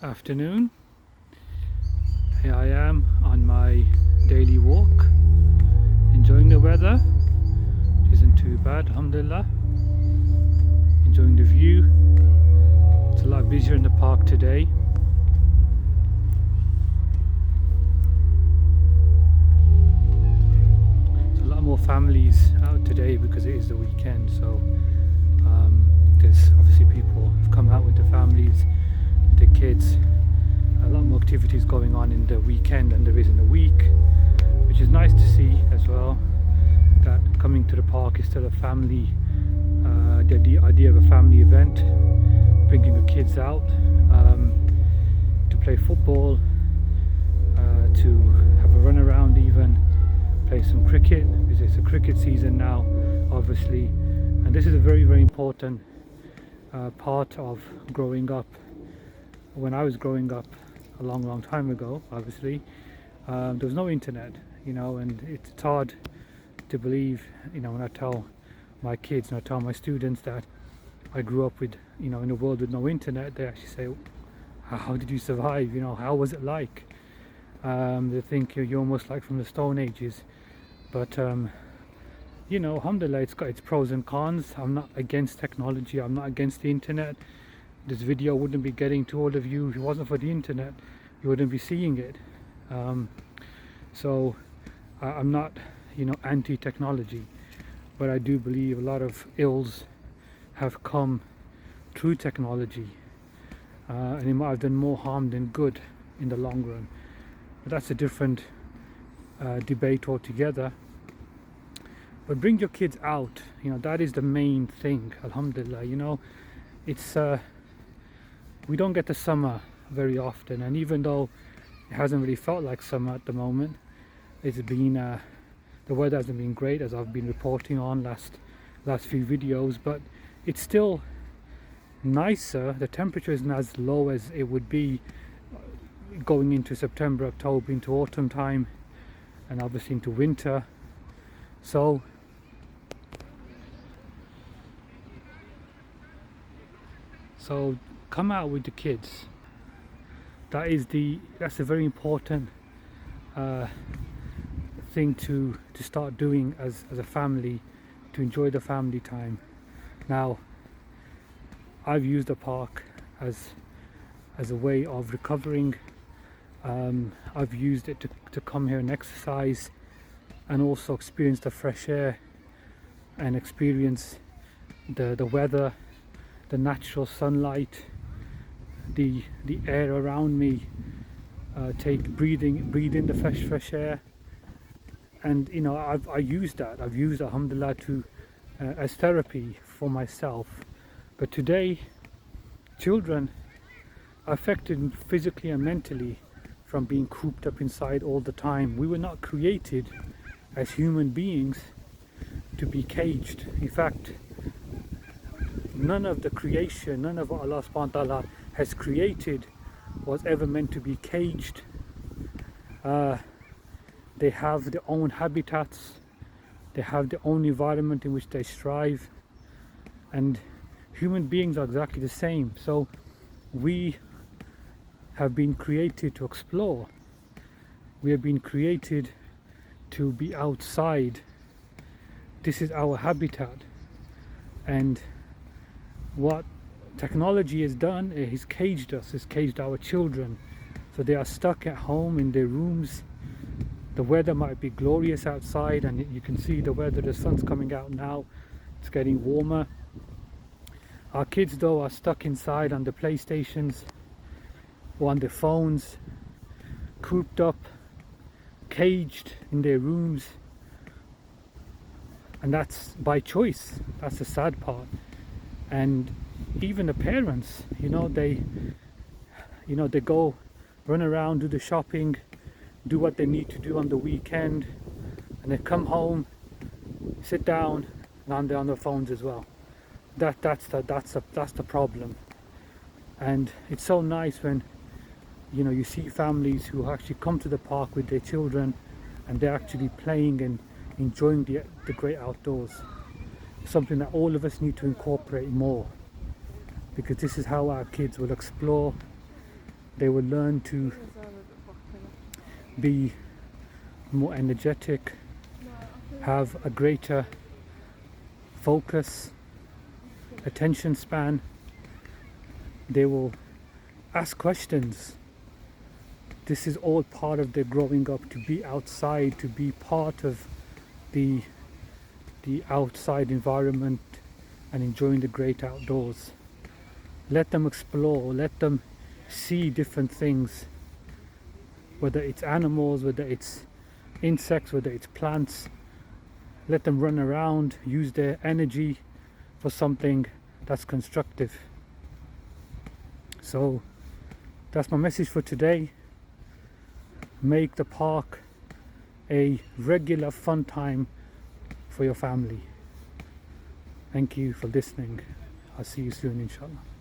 afternoon. Here I am on my daily walk, enjoying the weather, which isn't too bad, alhamdulillah. Enjoying the view. It's a lot busier in the park today. There's a lot more families out today because it is the weekend, so there's obviously people have come out with their families, the kids. A lot more activities going on in the weekend than there is in the week, which is nice to see as well, that coming to the park is still a family, the idea of a family event, bringing the kids out to play football, to have a run around, even play some cricket, because it's a cricket season now obviously, and this is a very important part of growing up. When I was growing up a long time ago, obviously, there was no internet, and it's hard to believe, when I tell my kids and I tell my students that I grew up with, in a world with no internet. They actually say, how did you survive? How was it like? They think you're almost like from the Stone Ages, but alhamdulillah, it's got its pros and cons. I'm not against technology, I'm not against the internet. This video wouldn't be getting to all of you if it wasn't for the internet. You wouldn't be seeing it. So I'm not, anti-technology, but I do believe a lot of ills have come through technology, and it might have done more harm than good in the long run. But that's a different debate altogether. But bring your kids out. That is the main thing. Alhamdulillah. It's we don't get the summer very often, and even though it hasn't really felt like summer at the moment, it's been the weather hasn't been great, as I've been reporting on last few videos, but it's still nicer. The temperature isn't as low as it would be going into September, October, into autumn time, and obviously into winter. So come out with the kids. That's a very important thing to start doing as a family, to enjoy the family time. Now, I've used the park as a way of recovering. I've used it to come here and exercise, and also experience the fresh air, and experience the weather, the natural sunlight, the air around me, breathe in the fresh air. And I used that. I've used, alhamdulillah, as therapy for myself. But today, children are affected physically and mentally from being cooped up inside all the time. We were not created as human beings to be caged. In fact, none of the creation, none of what Allah subhanahu wa ta'ala has created was ever meant to be caged. They have their own habitats, they have their own environment in which they strive, and human beings are exactly the same. So we have been created to explore. We have been created to be outside. This is our habitat, and what technology has done is caged us, has caged our children, so they are stuck at home in their rooms. The weather might be glorious outside, and you can see the weather, the sun's coming out now, it's getting warmer. Our kids though are stuck inside on the PlayStations or on their phones, cooped up, caged in their rooms, and that's by choice. That's the sad part. And even the parents, they go run around, do the shopping, do what they need to do on the weekend, and they come home, sit down, and they're on their phones as well. That's the problem. And it's so nice when you see families who actually come to the park with their children, and they're actually playing and enjoying the great outdoors. Something that all of us need to incorporate more, because this is how our kids will explore, They will learn to be more energetic, have a greater focus, attention span. They will ask questions. This is all part of their growing up, to be outside, to be part of the outside environment and enjoying the great outdoors. Let them explore, let them see different things, whether it's animals, whether it's insects, whether it's plants. Let them run around, use their energy for something that's constructive. So that's my message for today. Make the park a regular fun time for your family. Thank you for listening. I'll see you soon, inshallah.